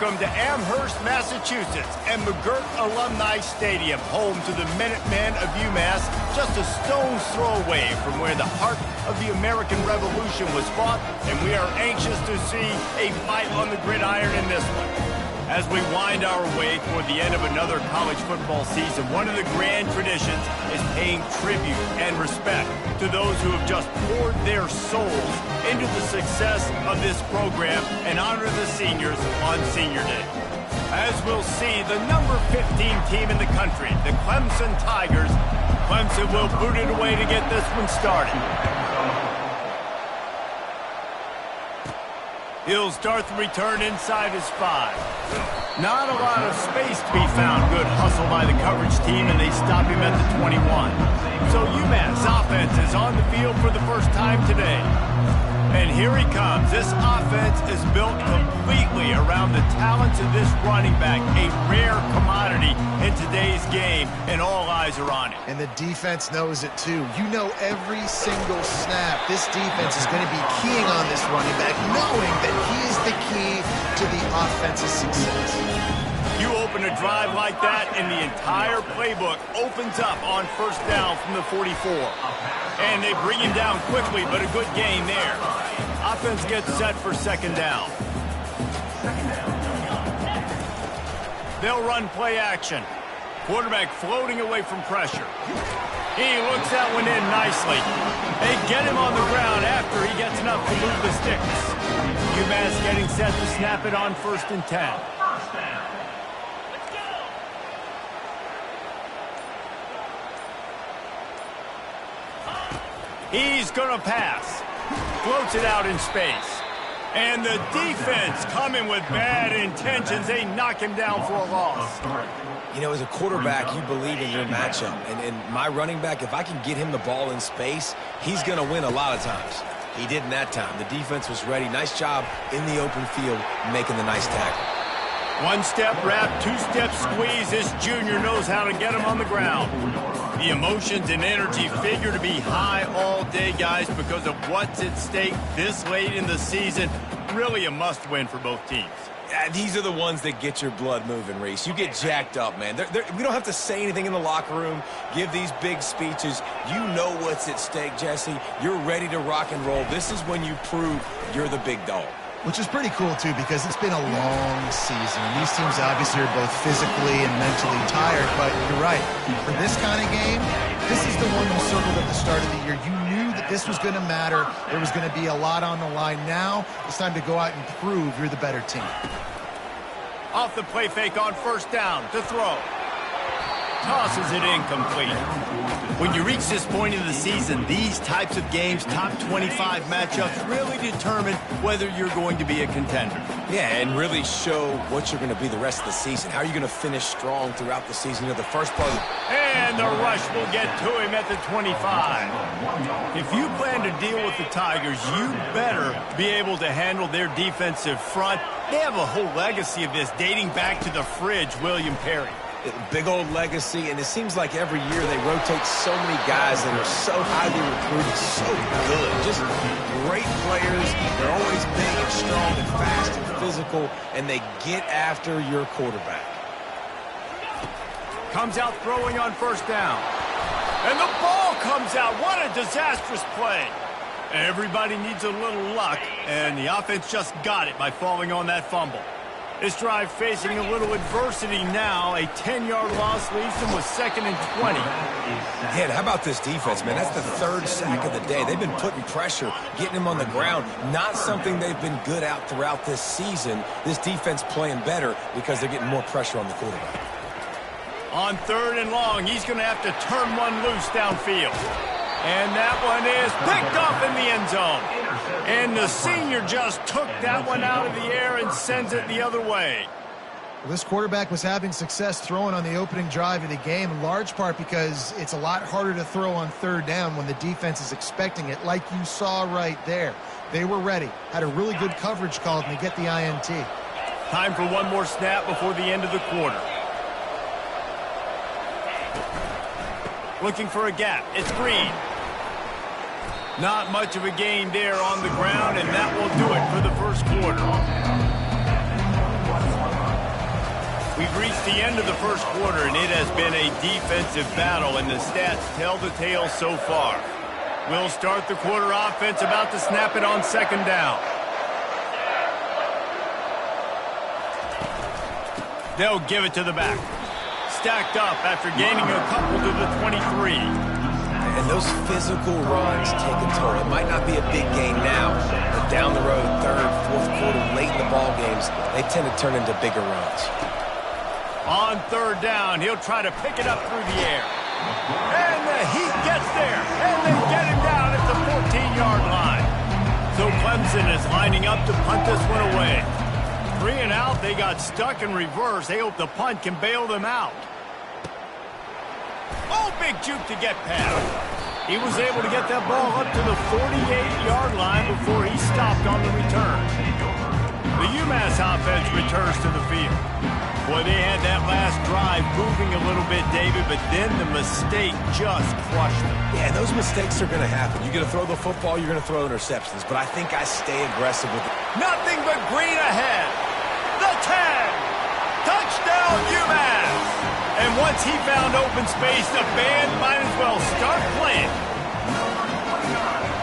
Welcome to Amherst, Massachusetts, and McGirt Alumni Stadium, home to the Minutemen of UMass, just a stone's throw away from where the heart of the American Revolution was fought, and we are anxious to see a fight on the gridiron in this one. As we wind our way toward the end of another college football season, one of the grand traditions is paying tribute and respect to those who have just poured their souls into the success of this program and honor the seniors on Senior Day. As we'll see, the number 15 team in the country, the Clemson Tigers. Clemson will boot it away to get this one started. He'll start the return inside his 5. Not a lot of space to be found. Good hustle by the coverage team, and they stop him at the 21. So UMass offense is on the field for the first time today. And here he comes. This offense is built completely around the talents of this running back, a rare commodity in today's game, and all eyes are on it. And the defense knows it too. You know every single snap, this defense is going to be keying on this running back, knowing that he is the key to the offense's success. You open a drive like that, and the entire playbook opens up on first down from the 44. And they bring him down quickly, but a good gain there. Offense gets set for second down. They'll run play action. Quarterback floating away from pressure. He looks that one in nicely. They get him on the ground after he gets enough to move the sticks. UMass getting set to snap it on 1st and 10. He's going to pass. Floats it out in space. And the defense coming with bad intentions. They knock him down for a loss. You know, as a quarterback, you believe in your matchup. And my running back, if I can get him the ball in space, he's going to win a lot of times. He didn't that time. The defense was ready. Nice job in the open field making the nice tackle. One-step wrap, two-step squeeze. This junior knows how to get him on the ground. The emotions and energy figure to be high all day, guys, because of what's at stake this late in the season. Really a must-win for both teams. These are the ones that get your blood moving, Reese. You get jacked up, man. We don't have to say anything in the locker room, give these big speeches. You know what's at stake, Jesse. You're ready to rock and roll. This is when you prove you're the big dog. Which is pretty cool, too, because it's been a long season. These teams obviously are both physically and mentally tired, but you're right. For this kind of game, this is the one you circled at the start of the year. You knew that this was going to matter. There was going to be a lot on the line. Now it's time to go out and prove you're the better team. Off the play fake on 1st down to throw. Tosses it incomplete. When you reach this point in the season, these types of games, top 25 matchups, really determine whether you're going to be a contender. Yeah, and really show what you're going to be the rest of the season. How are you going to finish strong throughout the season? You know, the first part of the... And the rush will get to him at the 25. If you plan to deal with the Tigers, you better be able to handle their defensive front. They have a whole legacy of this dating back to the fridge, William Perry. Big old legacy, and it seems like every year they rotate so many guys that are so highly recruited, so good. Just great players. They're always big and strong and fast and physical, and they get after your quarterback. Comes out throwing on 1st down. And the ball comes out. What a disastrous play. Everybody needs a little luck, and the offense just got it by falling on that fumble. This drive facing a little adversity now. A 10-yard loss leaves them with 2nd and 20. Man, how about this defense, man? That's the 3rd sack of the day. They've been putting pressure, getting him on the ground. Not something they've been good at throughout this season. This defense playing better because they're getting more pressure on the quarterback. On 3rd and long, he's going to have to turn one loose downfield. And that one is picked off in the end zone. And the senior just took that one out of the air and sends it the other way. Well, this quarterback was having success throwing on the opening drive of the game, in large part because it's a lot harder to throw on 3rd down when the defense is expecting it, like you saw right there. They were ready, had a really good coverage call, and they get the INT. Time for one more snap before the end of the quarter. Looking for a gap. It's Green. Not much of a gain there on the ground, and that will do it for the 1st quarter. We've reached the end of the first quarter, and it has been a defensive battle, and the stats tell the tale so far. We'll start the quarter offense, about to snap it on second down. They'll give it to the back. Stacked up after gaining a couple to the 23. And those physical runs take a toll. It might not be a big gain now, but down the road, third, fourth quarter, late in the ball games, they tend to turn into bigger runs. On third down, he'll try to pick it up through the air. And the Heat gets there, and they get him down at the 14-yard line. So Clemson is lining up to punt this one away. 3 and out, they got stuck in reverse. They hope the punt can bail them out. Oh, big juke to get past. He was able to get that ball up to the 48-yard line before he stopped on the return. The UMass offense returns to the field. Boy, they had that last drive moving a little bit, David, but then the mistake just crushed them. Yeah, those mistakes are going to happen. You're going to throw the football, you're going to throw interceptions, but I think I stay aggressive with it. Nothing but green ahead. The 10. Touchdown, UMass. And once he found open space, the band might as well start playing.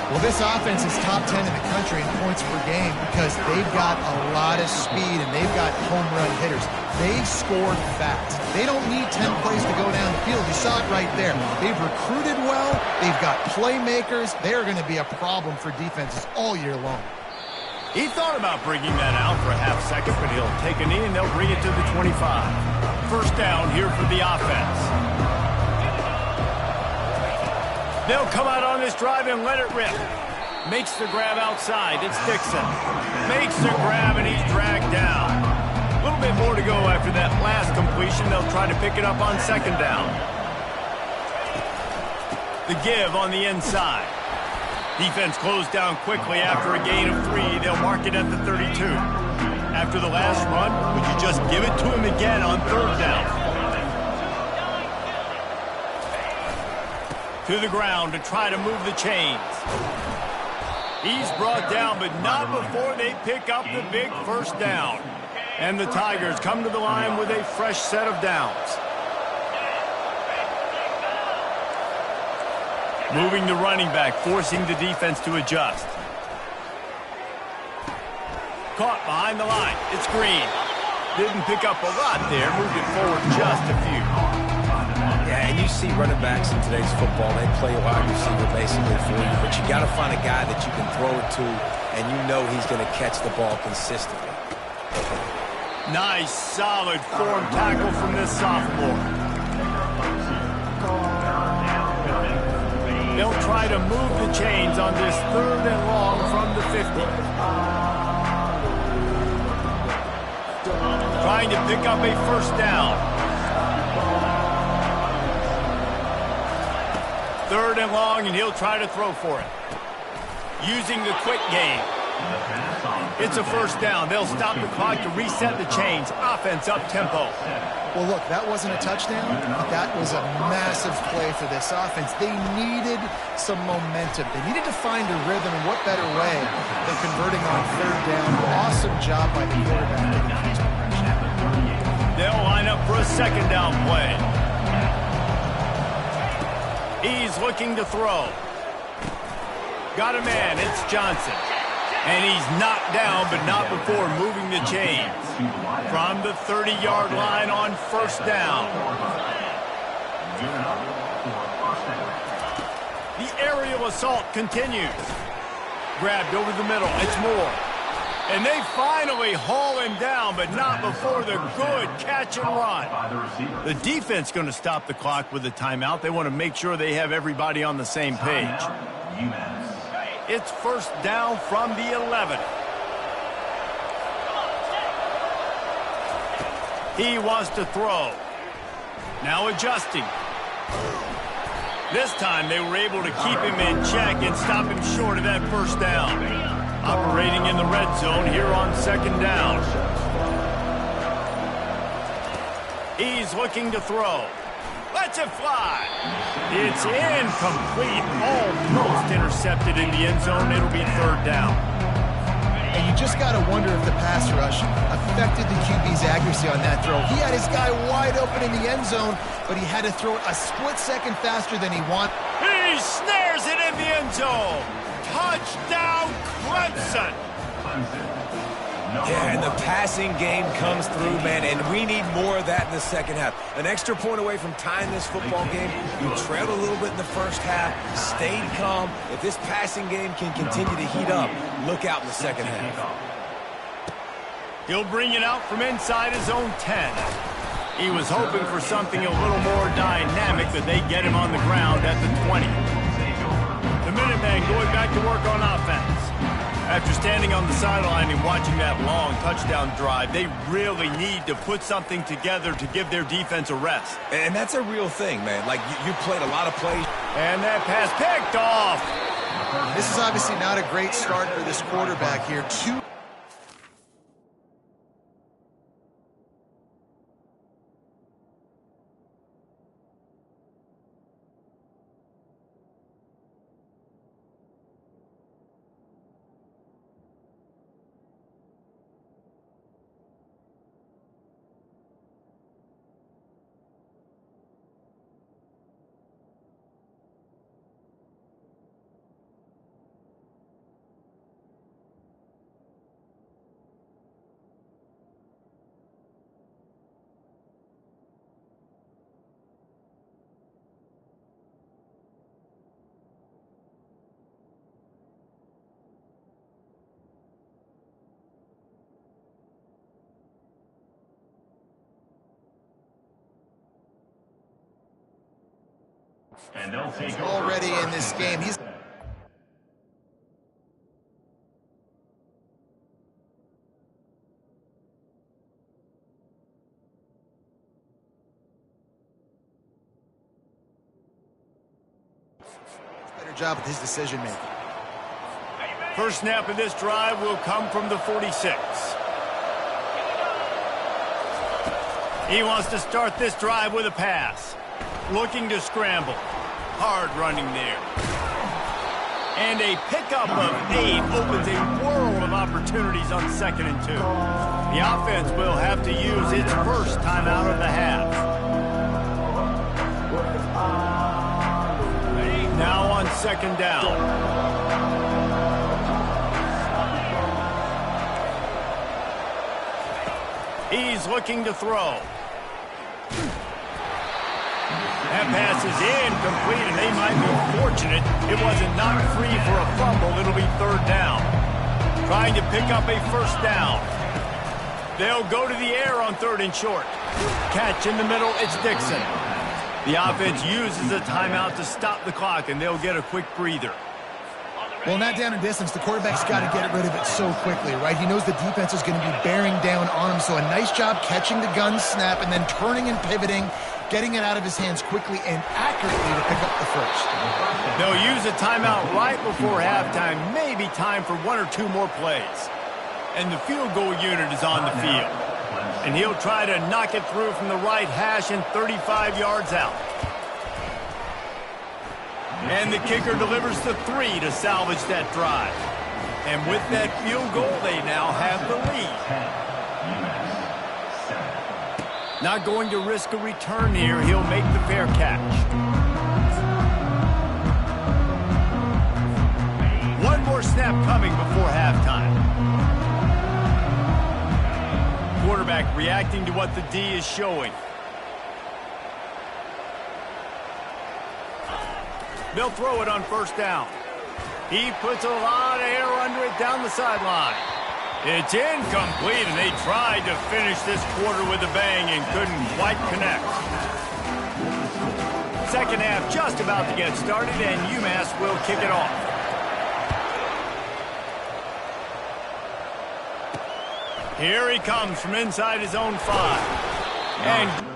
Well, this offense is top 10 in the country in points per game because they've got a lot of speed and they've got home run hitters. They scored fast. They don't need 10 plays to go down the field. You saw it right there. They've recruited well. They've got playmakers. They're going to be a problem for defenses all year long. He thought about bringing that out for a half second, but he'll take a knee and they'll bring it to the 25. First down here for the offense. They'll come out on this drive and let it rip. Makes the grab outside. It's Dixon. Makes the grab and he's dragged down. A little bit more to go after that last completion. They'll try to pick it up on second down. The give on the inside. Defense closed down quickly after a gain of 3. They'll mark it at the 32. After the last run, would you just give it to him again on third down? To the ground to try to move the chains. He's brought down, but not before they pick up the big first down. And the Tigers come to the line with a fresh set of downs. Moving the running back, forcing the defense to adjust. Caught behind the line. It's Green. Didn't pick up a lot there. Moved it forward just a few. Yeah, and you see running backs in today's football. They play a wide receiver basically for you, but you got to find a guy that you can throw it to, and you know he's going to catch the ball consistently. Nice, solid form tackle from this sophomore. They'll try to move the chains on this third and long from the 50. Trying to pick up a first down. Third and long, and he'll try to throw for it. Using the quick game. It's a first down. They'll stop the clock to reset the chains. Offense up tempo. Well, look, that wasn't a touchdown, but that was a massive play for this offense. They needed some momentum. They needed to find a rhythm, and what better way than converting on third down. Awesome job by the quarterback getting his progression. They'll line up for a second down play. He's looking to throw. Got a man. It's Johnson. And he's knocked down, but not before moving the chains. From the 30-yard line on first down. The aerial assault continues. Grabbed over the middle. It's Moore. And they finally haul him down, but not before the good catch and run. The defense going to stop the clock with a timeout. They want to make sure they have everybody on the same page. It's first down from the 11. He wants to throw. Now adjusting. This time they were able to keep him in check and stop him short of that first down. Operating in the red zone here on second down. He's looking to throw. Lets it fly. It's incomplete. Almost intercepted in the end zone. It'll be third down. And you just got to wonder if the pass rush affected the QB's accuracy on that throw. He had his guy wide open in the end zone, but he had to throw it a split second faster than he wanted. He snares it in the end zone. Touchdown, Clemson. Yeah, and the passing game comes through, man, and we need more of that in the second half. An extra point away from tying this football game. You trailed a little bit in the first half, stayed calm. If this passing game can continue to heat up, look out in the second half. He'll bring it out from inside his own 10. He was hoping for something a little more dynamic, but they get him on the ground at the 20. The Minutemen going back to work on offense. After standing on the sideline and watching that long touchdown drive, they really need to put something together to give their defense a rest. And that's a real thing, man. Like, you played a lot of plays. And that pass picked off. This is obviously not a great start for this quarterback here. And they'll take already in this game. He's better job with his decision making. First snap of this drive will come from the 46. He wants to start this drive with a pass. Looking to scramble. Hard running there. And a pickup of 8 opens a world of opportunities on 2nd and 2. The offense will have to use its first timeout of the half. Now on 2nd down. He's looking to throw. That pass is incomplete, and they might be fortunate it wasn't knocked free for a fumble. It'll be 3rd down. Trying to pick up a 1st down. They'll go to the air on 3rd and short. Catch in the middle, it's Dixon. The offense uses a timeout to stop the clock, and they'll get a quick breather. Well, not down in distance. The quarterback's got to get rid of it so quickly, right? He knows the defense is going to be bearing down on him, so a nice job catching the gun snap and then turning and pivoting, getting it out of his hands quickly and accurately to pick up the first. They'll use a timeout right before halftime, maybe time for 1 or 2 more plays. And the field goal unit is on the field. And he'll try to knock it through from the right hash and 35 yards out. And the kicker delivers the 3 to salvage that drive. And with that field goal, they now have the lead. Not going to risk a return here. He'll make the fair catch. One more snap coming before halftime. Quarterback reacting to what the D is showing. They'll throw it on 1st down. He puts a lot of air under it down the sideline. It's incomplete, and they tried to finish this quarter with a bang and couldn't quite connect. Second half just about to get started, and UMass will kick it off. Here he comes from inside his own 5. And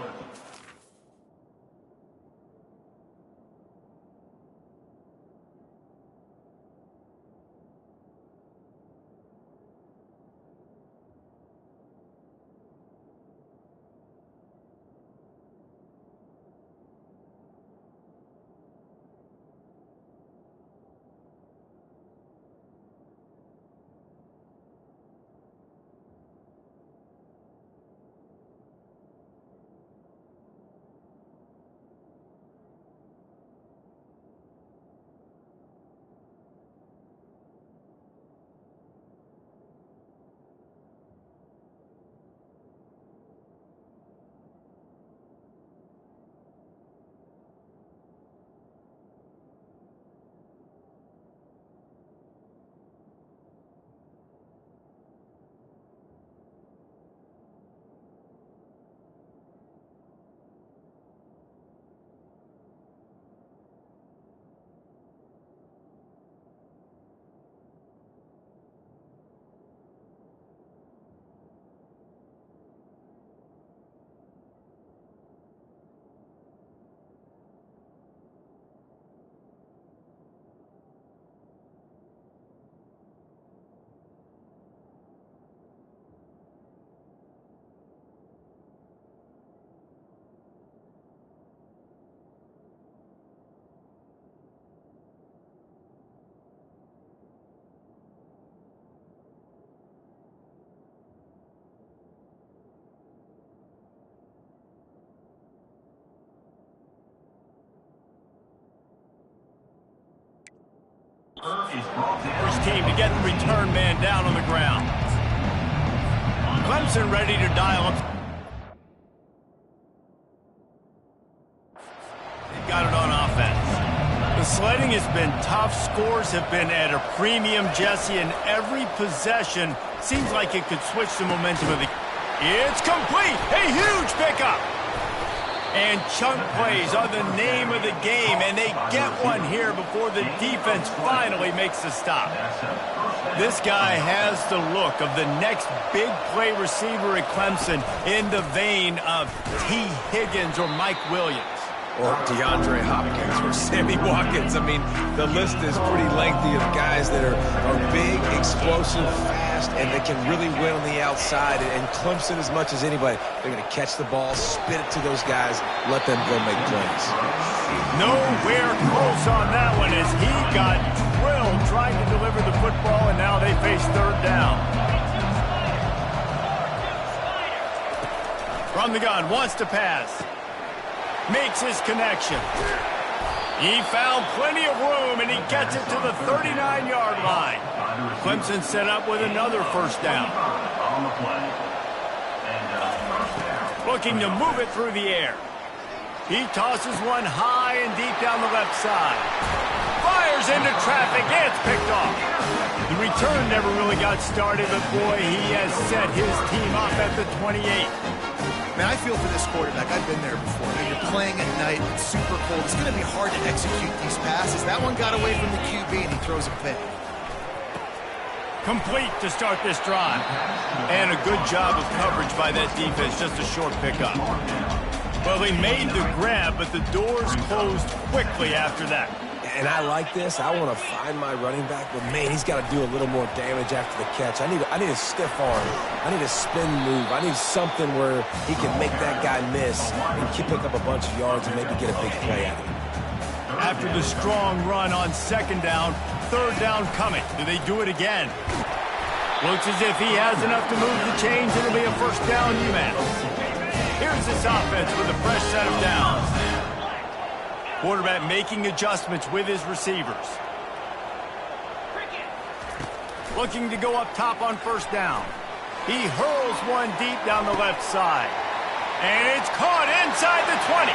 First team to get the return man down on the ground. Clemson ready to dial up. They got it on offense. The sledding has been tough. Scores have been at a premium, Jesse, and every possession seems like it could switch the momentum of the... It's complete! A huge pickup! And chunk plays are the name of the game, and they get one here before the defense finally makes the stop. This guy has the look of the next big play receiver at Clemson in the vein of T. Higgins or Mike Williams. Or DeAndre Hopkins or Sammy Watkins. I mean, the list is pretty lengthy of guys that are big, explosive, fast, and they can really win on the outside. And Clemson, as much as anybody, they're going to catch the ball, spit it to those guys, let them go make plays. Nowhere close on that one as he got drilled trying to deliver the football, and now they face third down. From the gun, wants to pass. Makes his connection. He found plenty of room, and he gets it to the 39-yard line. Clemson set up with another first down. Looking to move it through the air. He tosses one high and deep down the left side. Fires into traffic, and it's picked off. The return never really got started, but boy, he has set his team up at the 28. Man, I feel for this quarterback. I've been there before. When you're playing at night, it's super cold. It's going to be hard to execute these passes. That one got away from the QB, and he throws a pick. Complete to start this drive. And a good job of coverage by that defense. Just a short pickup. Well, he made the grab, but the doors closed quickly after that. And I like this. I want to find my running back, but man, he's got to do a little more damage after the catch. I need a stiff arm. I need a spin move. I need something where he can make that guy miss and pick up a bunch of yards and maybe get a big play out of it. After the strong run on second down, third down coming. Do they do it again? Looks as if he has enough to move the chains. It'll be a first down UMass. Here's this offense with a fresh set of downs. Quarterback making adjustments with his receivers. Looking to go up top on first down. He hurls one deep down the left side. And it's caught inside the 20.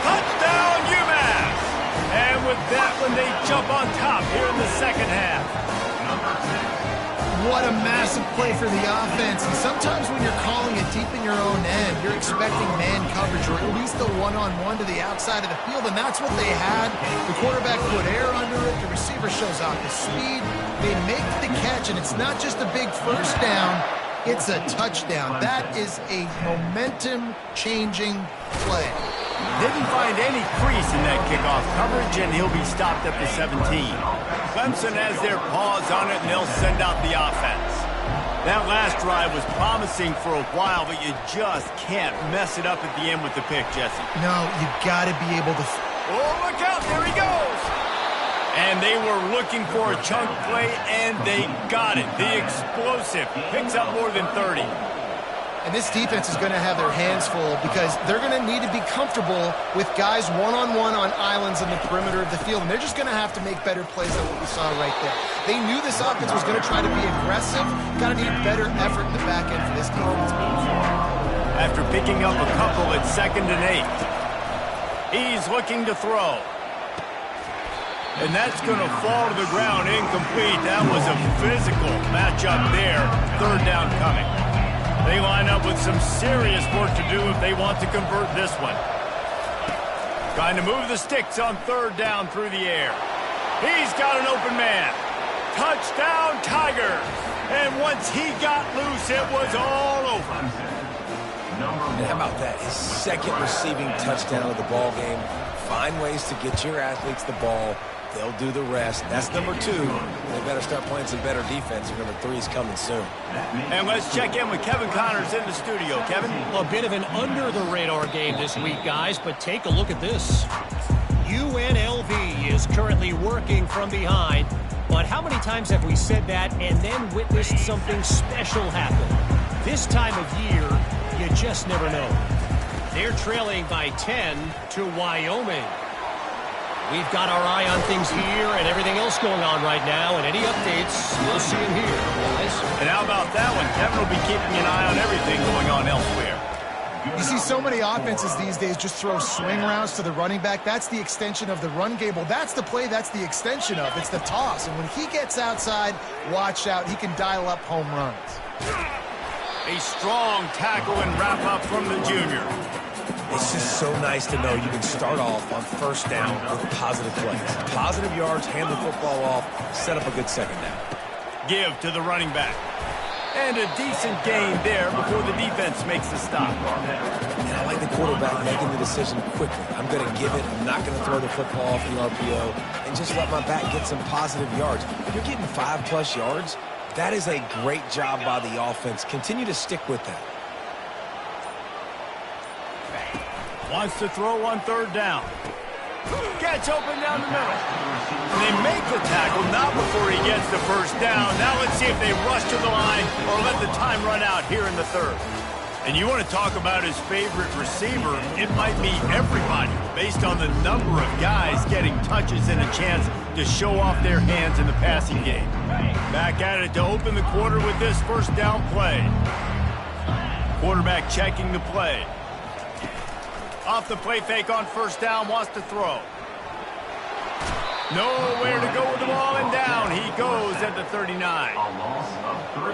Touchdown, UMass! And with that one, they jump on top here in the second half. What a massive play for the offense. And sometimes when you're calling it deep in your own end, you're expecting man coverage or at least the one-on-one to the outside of the field, and that's what they had. The quarterback put air under it. The receiver shows off his speed. They make the catch, and it's not just a big first down. It's a touchdown. That is a momentum-changing play. Didn't find any crease in that kickoff coverage, and he'll be stopped at the 17. Clemson has their paws on it, and they'll send out the offense. That last drive was promising for a while, but you just can't mess it up at the end with the pick, Jesse. No, you got to be able to... Oh, look out, there he goes! And they were looking for a chunk play, and they got it. The explosive picks up more than 30. And this defense is going to have their hands full because they're going to need to be comfortable with guys one-on-one on islands in the perimeter of the field. And they're just going to have to make better plays than what we saw right there. They knew this offense was going to try to be aggressive. Got to need better effort in the back end for this defense. After picking up a couple at 2nd and 8, he's looking to throw. And that's going to fall to the ground incomplete. That was a physical matchup there. Third down coming. They line up with some serious work to do if they want to convert this one. Trying to move the sticks on third down through the air. He's got an open man. Touchdown, Tigers. And once he got loose, it was all over. And how about that? His second receiving touchdown of the ball game. Find ways to get your athletes the ball. They'll do the rest. That's number 2. They better start playing some better defense. Number 3 is coming soon. And let's check in with Kevin Connors in the studio. Kevin? A bit of an under-the-radar game this week, guys, but take a look at this. UNLV is currently working from behind, but how many times have we said that and then witnessed something special happen? This time of year, you just never know. They're trailing by 10 to Wyoming. We've got our eye on things here and everything else going on right now, and any updates, we'll see them here, guys. And how about that one? Kevin will be keeping an eye on everything going on elsewhere. You see so many offenses these days just throw swing routes to the running back. That's the extension of the run game. Well, that's the play that's the extension of. It's the toss. And when he gets outside, watch out. He can dial up home runs. A strong tackle and wrap-up from the junior. It's just so nice to know you can start off on first down with positive plays. Positive yards, hand the football off, set up a good second down. Give to the running back. And a decent gain there before the defense makes the stop. And I like the quarterback making the decision quickly. I'm going to give it. I'm not going to throw the football off the RPO and just let my back get some positive yards. If you're getting 5+ yards, that is a great job by the offense. Continue to stick with that. Wants to throw on third down. Gets open down the middle. They make the tackle, not before he gets the first down. Now let's see if they rush to the line or let the time run out here in the third. And you want to talk about his favorite receiver, it might be everybody, based on the number of guys getting touches and a chance to show off their hands in the passing game. Back at it to open the quarter with this first down play. Quarterback checking the play. Off the play fake on first down, wants to throw. Nowhere to go with the ball, and down he goes at the 39.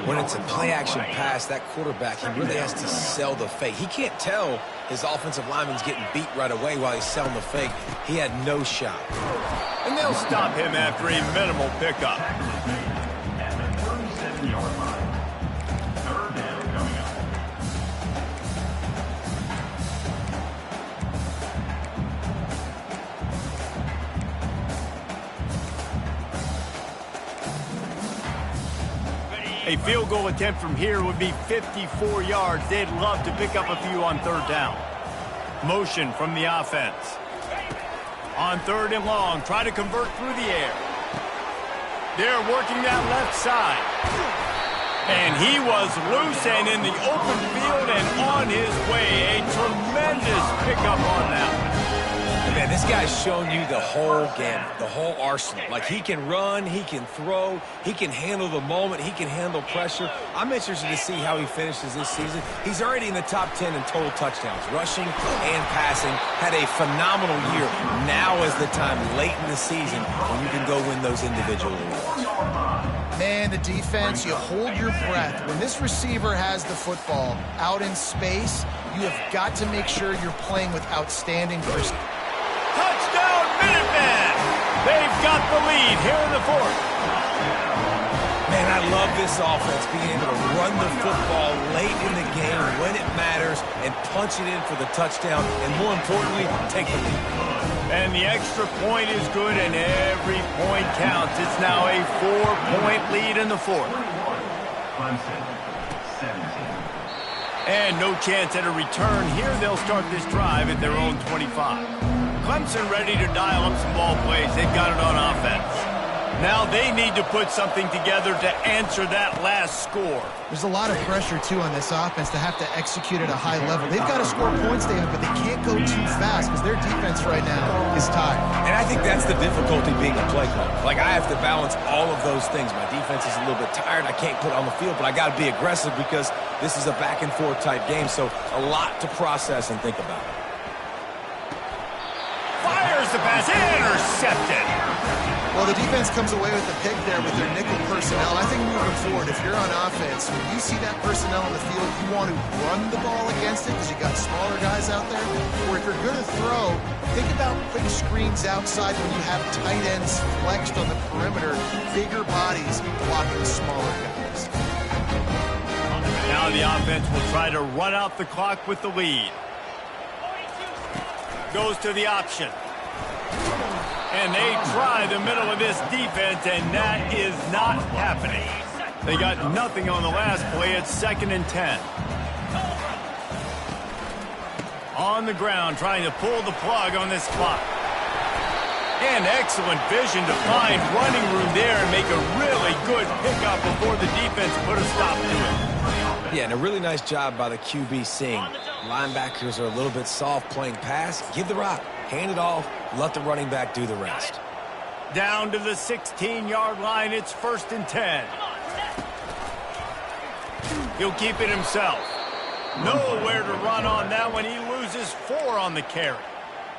When it's a play-action pass, that quarterback, he really has to sell the fake. He can't tell his offensive lineman's getting beat right away while he's selling the fake. He had no shot. And they'll stop him after a minimal pickup. A field goal attempt from here would be 54 yards. They'd love to pick up a few on third down. Motion from the offense. On third and long, try to convert through the air. They're working that left side. And he was loose and in the open field and on his way. A tremendous pickup on that one. Man, this guy's shown you the whole gamut, the whole arsenal. Like, he can run, he can throw, he can handle the moment, he can handle pressure. I'm interested to see how he finishes this season. He's already in the top 10 in total touchdowns, rushing and passing. Had a phenomenal year. Now is the time late in the season when you can go win those individual awards. Man, the defense, you hold your breath. When this receiver has the football out in space, you have got to make sure you're playing with outstanding precision. Touchdown, Minutemen! They've got the lead here in the fourth. Man, I love this offense, being able to run the football late in the game when it matters and punch it in for the touchdown, and more importantly, take the lead. And the extra point is good, and every point counts. It's now a 4-point lead in the fourth. And no chance at a return here. They'll start this drive at their own 25. Clemson ready to dial up some ball plays. They've got it on offense. Now they need to put something together to answer that last score. There's a lot of pressure, too, on this offense to have to execute at a high level. They've got to score points, David, but they can't go too fast because their defense right now is tired. And I think that's the difficulty being a play caller. Like, I have to balance all of those things. My defense is a little bit tired. I can't put it on the field, but I got to be aggressive because this is a back-and-forth type game, so a lot to process and think about. Fires the pass, intercepted. Well, the defense comes away with the pick there with their nickel personnel. I think moving forward, if you're on offense, when you see that personnel on the field, you want to run the ball against it because you got smaller guys out there. Or if you're going to throw, think about quick screens outside when you have tight ends flexed on the perimeter, bigger bodies blocking smaller guys. Now the offense will try to run out the clock with the lead. Goes to the option. And they try the middle of this defense, and that is not happening. They got nothing on the last play. It's 2nd and 10. On the ground, trying to pull the plug on this clock. And excellent vision to find running room there and make a really good pickup before the defense put a stop to it. Yeah, and a really nice job by the QB seeing linebackers are a little bit soft playing pass. Give the rock. Hand it off, let the running back do the rest. Down to the 16-yard line, it's 1st and 10. He'll keep it himself. Nowhere to run on that one. He loses 4 on the carry.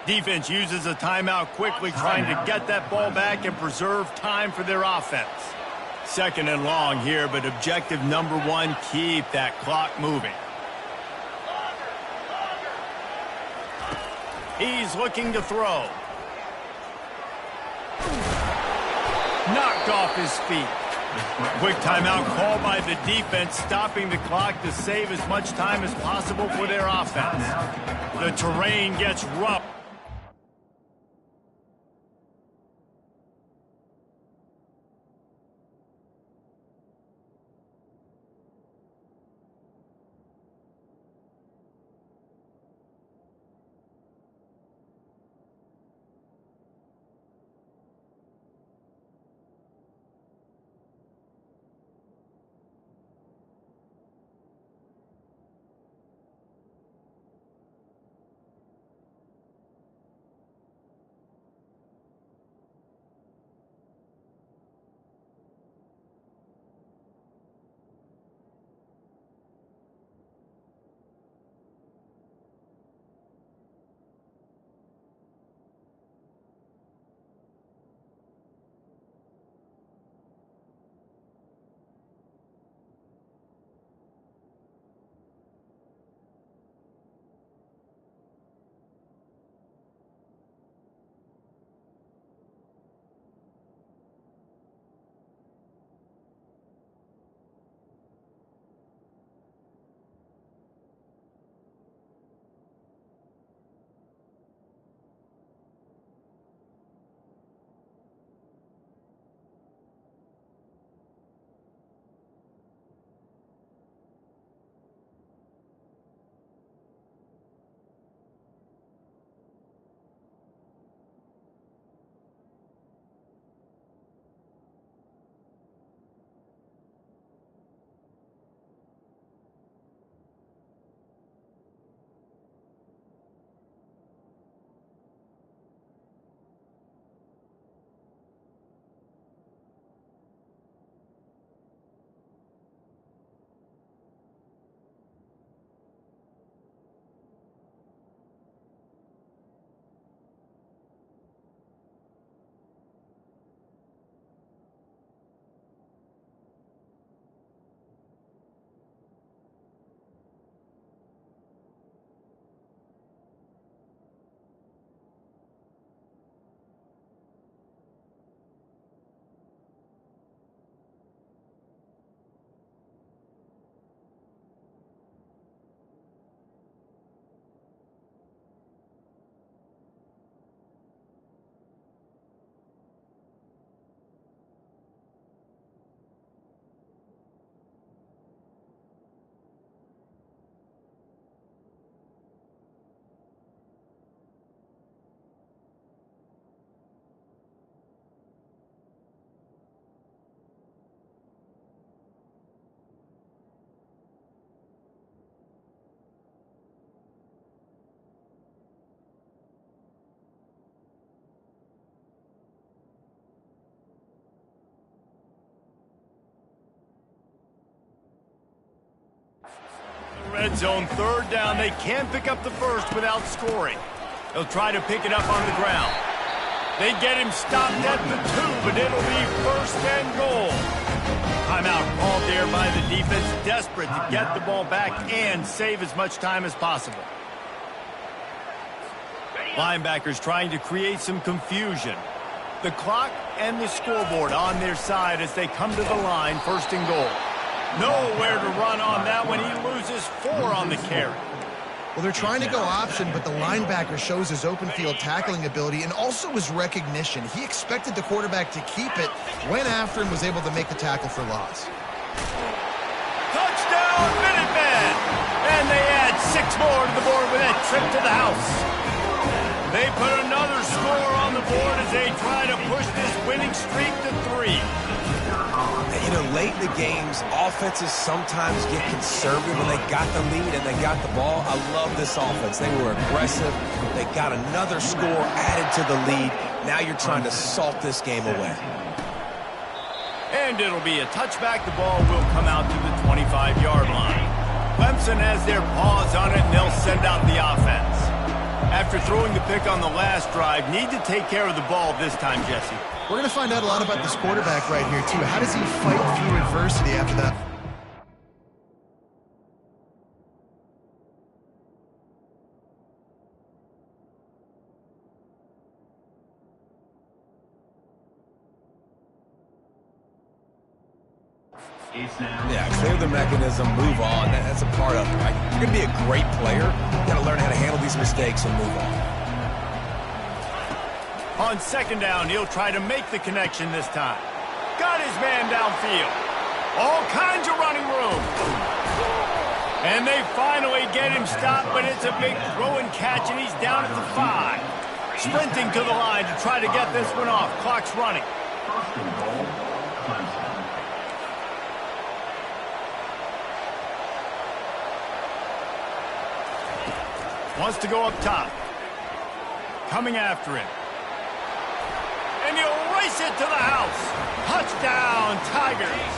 Defense uses a timeout quickly, trying to get that ball back and preserve time for their offense. 2nd and long here, but objective number 1, keep that clock moving. He's looking to throw. Knocked off his feet. Quick timeout call by the defense, stopping the clock to save as much time as possible for their offense. The terrain gets rough. Red zone, 3rd down. They can't pick up the first without scoring. They'll try to pick it up on the ground. They get him stopped at the 2, but it'll be 1st and goal. Timeout called there by the defense, desperate to get the ball back and save as much time as possible. Linebackers trying to create some confusion. The clock and the scoreboard on their side as they come to the line, 1st and goal. Nowhere to run on that one. He loses 4 on the carry. Well, they're trying to go option, but the linebacker shows his open field tackling ability and also his recognition. He expected the quarterback to keep it, went after and was able to make the tackle for loss. Touchdown, Minutemen! And they add 6 more to the board with that trip to the house. They put another score on the board as they try to push this winning streak to 3. You know, late in the games, offenses sometimes get conservative when they got the lead and they got the ball. I love this offense. They were aggressive. They got another score added to the lead. Now you're trying to salt this game away. And it'll be a touchback. The ball will come out to the 25-yard line. Clemson has their paws on it, and they'll send out the offense. After throwing the pick on the last drive, need to take care of the ball this time, Jesse. We're going to find out a lot about this quarterback right here, too. How does he fight through adversity after that? Yeah, clear the mechanism, move on. That's a part of it, right? You're going to be a great player. You got to learn how to handle these mistakes and move on. On second down, he'll try to make the connection this time. Got his man downfield. All kinds of running room. And they finally get him stopped, but it's a big throw and catch, and he's down at the 5. Sprinting to the line to try to get this one off. Clock's running. Wants to go up top. Coming after him. And he'll race it to the house. Touchdown, Tigers.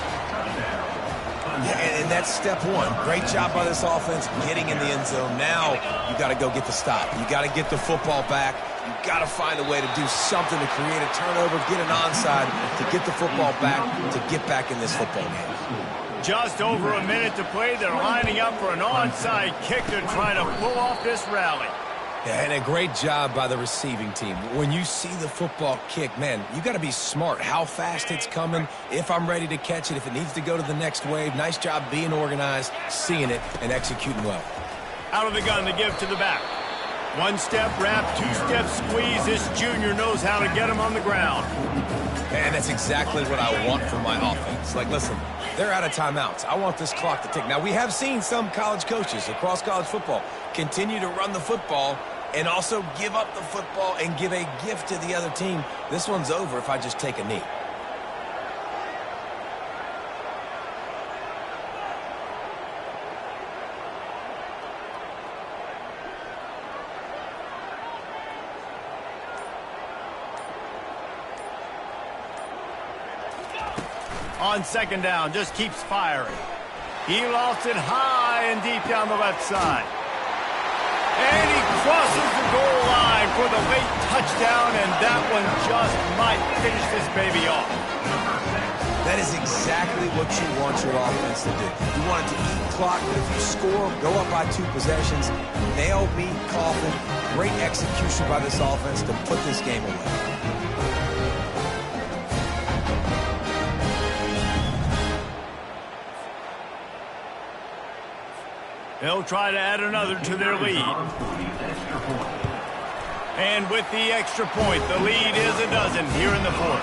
Yeah, and that's step one. Great job by this offense getting in the end zone. Now you got to go get the stop. You got to get the football back. You got to find a way to do something to create a turnover, get an onside, to get the football back, to get back in this football game. Just over a minute to play. They're lining up for an onside kick to try to pull off this rally. Yeah, and a great job by the receiving team. When you see the football kick, man, you got to be smart. How fast it's coming, if I'm ready to catch it, if it needs to go to the next wave. Nice job being organized, seeing it, and executing well. Out of the gun to give to the back. One-step wrap, two-step squeeze. This junior knows how to get him on the ground. And that's exactly what I want from my offense. Like, listen, they're out of timeouts. I want this clock to tick. Now, we have seen some college coaches across college football continue to run the football and also give up the football and give a gift to the other team. This one's over if I just take a knee. On second down, just keeps firing. He lofts it high and deep down the left side. And he crosses the goal line for the late touchdown, and that one just might finish this baby off. That is exactly what you want your offense to do. You want it to eat clock, but if you score, go up by 2 possessions, nail me, coffin. Great execution by this offense to put this game away. They'll try to add another to their lead. And with the extra point, the lead is a dozen here in the fourth.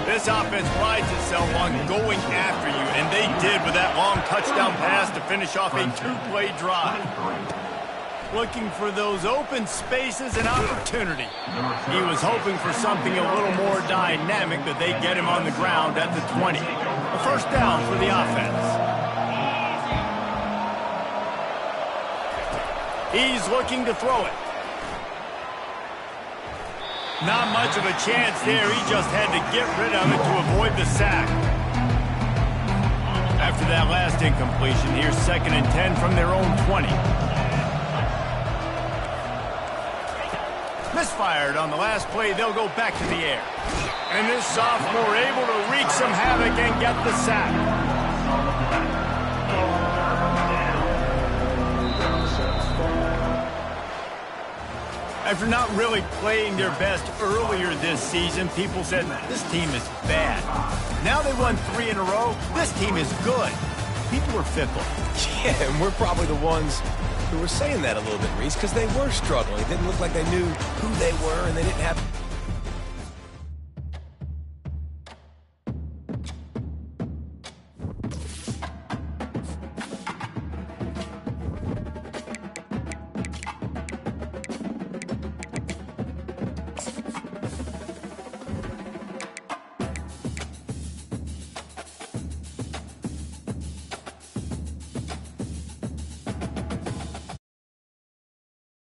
This offense prides itself on going after you, and they did with that long touchdown pass to finish off a 2-play drive. Looking for those open spaces and opportunity. He was hoping for something a little more dynamic, but they get him on the ground at the 20. A first down for the offense. He's looking to throw it. Not much of a chance there. He just had to get rid of it to avoid the sack. After that last incompletion, here's 2nd and 10 from their own 20. Misfired on the last play. They'll go back to the air. And this sophomore able to wreak some havoc and get the sack. After not really playing their best earlier this season, people said, this team is bad. Now they won 3 in a row. This team is good. People are fickle. Yeah, and we're probably the ones who were saying that a little bit, Reese, because they were struggling. It didn't look like they knew who they were, and they didn't have